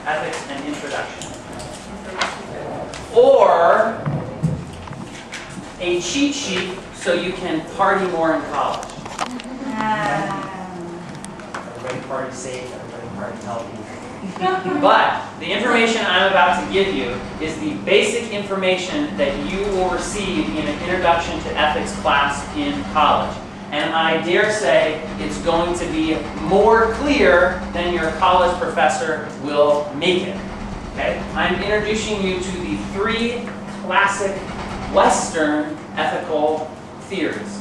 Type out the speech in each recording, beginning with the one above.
Ethics and Introduction. Or a cheat sheet so you can party more in college. Everybody party safe, everybody party healthy. But the information I'm about to give you is the basic information that you will receive in an Introduction to Ethics class in college. And I dare say it's going to be more clear than your college professor will make it. Okay? I'm introducing you to the 3 classic Western ethical theories.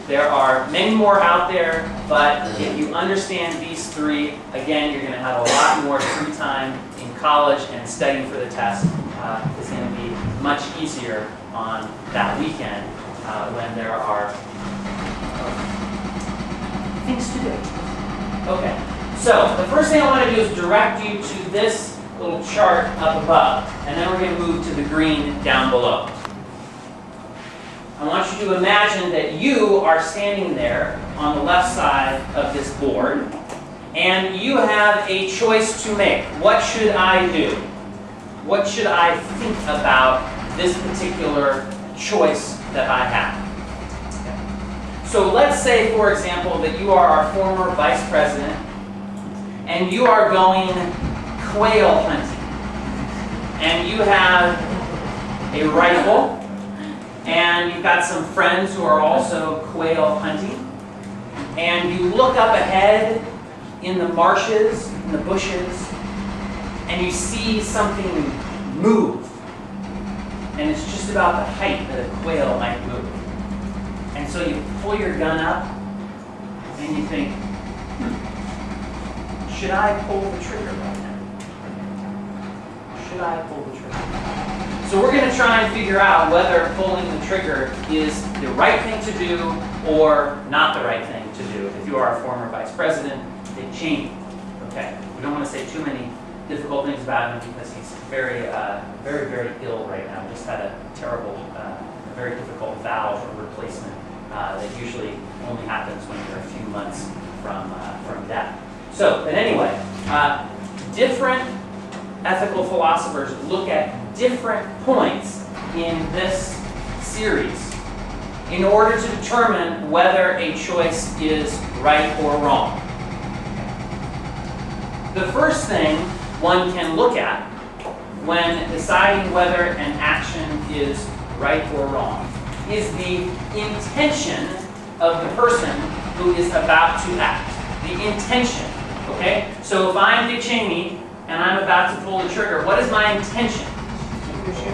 There are many more out there, but if you understand these 3, again, you're going to have a lot more free time in college, and studying for the test is going to be much easier on that weekend when there are things to do. Okay, so the first thing I want to do is direct you to this little chart up above, and then we're going to move to the green down below. I want you to imagine that you are standing there on the left side of this board, and you have a choice to make. What should I do? What should I think about this particular choice that I have? Okay. So let's say, for example, that you are our former vice president, and you are going quail hunting, and you have a rifle, and you've got some friends who are also quail hunting, and you look up ahead in the marshes, in the bushes, and you see something move, and it's just about the height that a quail might move. And so you pull your gun up, and you think, should I pull the trigger right now? Should I pull the trigger? So we're going to try and figure out whether pulling the trigger is the right thing to do or not the right thing to do. If you are a former vice president, Dick Cheney. Okay, we don't want to say too many difficult things about him because he's very, very ill right now. Just had a terrible, very difficult valve replacement that usually only happens when you're a few months from death. So, but anyway, different ethical philosophers look at different points in this series in order to determine whether a choice is right or wrong. The first thing one can look at when deciding whether an action is right or wrong is the intention of the person who is about to act. The intention, okay? So if I'm Dick Cheney and I'm about to pull the trigger, what is my intention?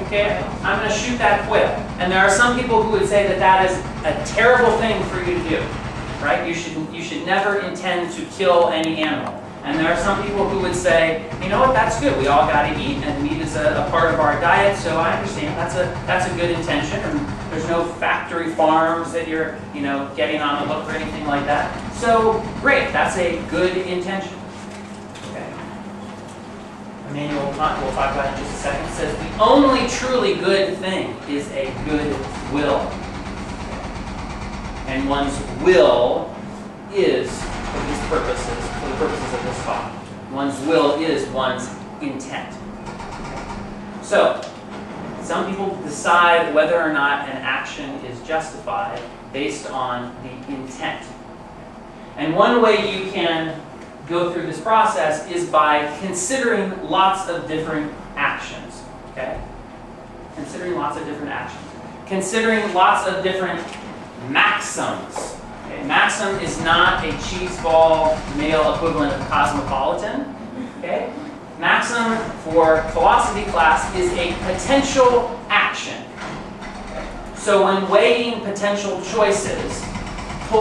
Okay, I'm going to shoot that quail. And there are some people who would say that that is a terrible thing for you to do, right? You should never intend to kill any animal. And there are some people who would say, you know what, that's good. We all got to eat, and meat is a part of our diet. So I understand that's a good intention. And there's no factory farms that you're getting on the hook or anything like that. So great, that's a good intention. Immanuel Kant, we'll talk about it in just a second, says the only truly good thing is a good will. And one's will is, for the purposes of this talk, one's will is one's intent. So, some people decide whether or not an action is justified based on the intent. And one way you can go through this process is by considering lots of different actions. Okay? Considering lots of different actions. Considering lots of different maxims. Okay? Maxim is not a cheese ball male equivalent of cosmopolitan. Okay? Maxim for philosophy class is a potential action. Okay? So when weighing potential choices,